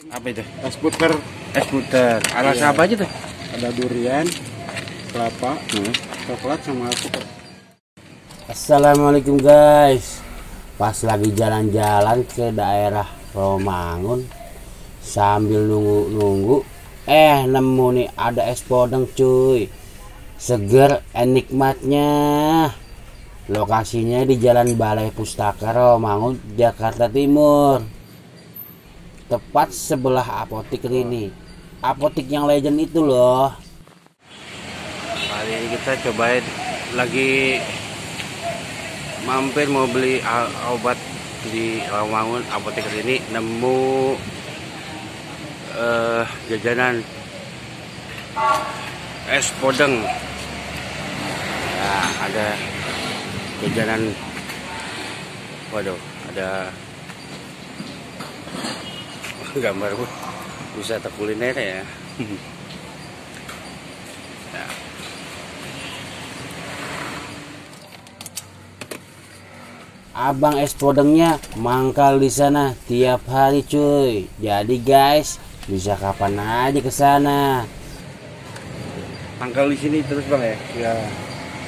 Apa itu? Es puter. Es puter. Rasa Iya. apa aja tuh? Ada durian, kelapa, coklat sama alpukat. Assalamualaikum guys. Pas lagi jalan-jalan ke daerah Romangun sambil nunggu nemu nih ada es podeng cuy. Seger nikmatnya. Lokasinya di Jalan Balai Pustaka Romangun, Jakarta Timur. Tepat sebelah apotik ini. Apotik yang legend itu loh. Kali ini kita cobain lagi mampir mau beli obat di Romangun apotek ini, nemu jajanan es podeng. Nah, ada jajanan, waduh, ada gambar wisata kuliner ya. Nah. Abang es podengnya mangkal di sana tiap hari cuy. Jadi guys, bisa kapan aja ke sana. Mangkal di sini terus bang ya? Ya,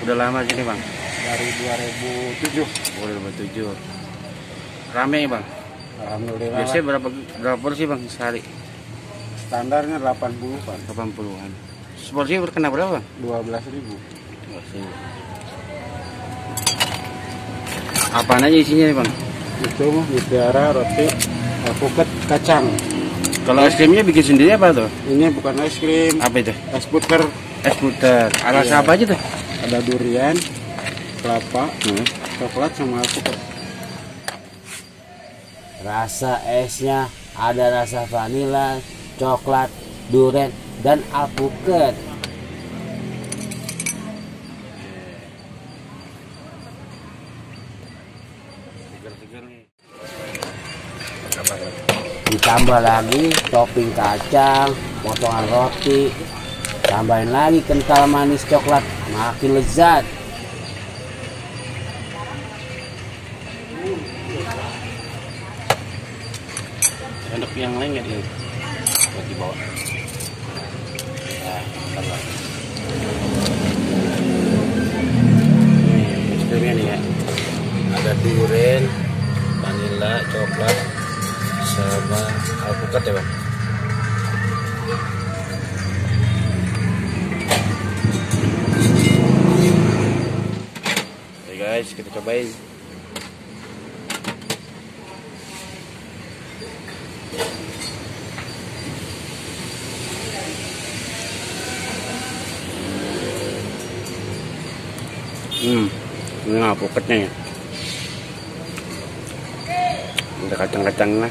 Udah lama sini bang? dari 2007. Udah 2007. Rame ya bang? Alhamdulillah. Biasanya berapa porsi bang sehari? Standarnya 80-an. 80-an. Porsi kena berapa bang? 12.000. Apaan aja isinya nih bang? Itu mutiara, roti, alpukat, kacang. Kalau es krimnya bikin sendiri apa tuh? Ini bukan es krim, Apa itu? es puter. Es puter. Rasa Iya. apa aja tuh? Ada durian, kelapa, coklat sama alpukat. Rasa esnya ada rasa vanila, coklat, durian, dan alpukat. Seger-seger nih. Ditambah lagi topping kacang, potongan roti, tambahin lagi kental manis coklat, makin lezat. Enak yang lain nggak ini? Buat dibawa. Nah, bentar lagi. Es krimnya nih ya. Ada durian, vanila, coklat, sama alpukat ya bang. Oke guys, kita cobain. Ini alpukatnya ya. Ada kacang-kacangnya.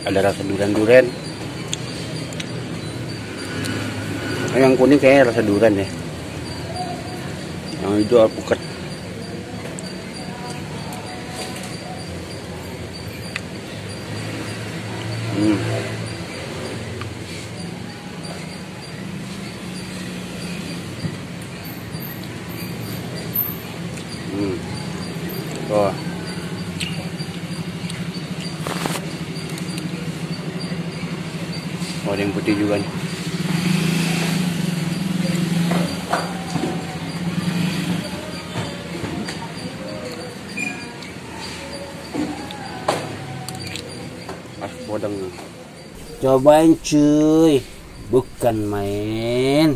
Ada rasa durian-durian. Yang kuning kayaknya rasa durian ya. Yang itu alpukat. Oh. Oh, ada yang putih juga nih. Es podeng. Cobain cuy, bukan main.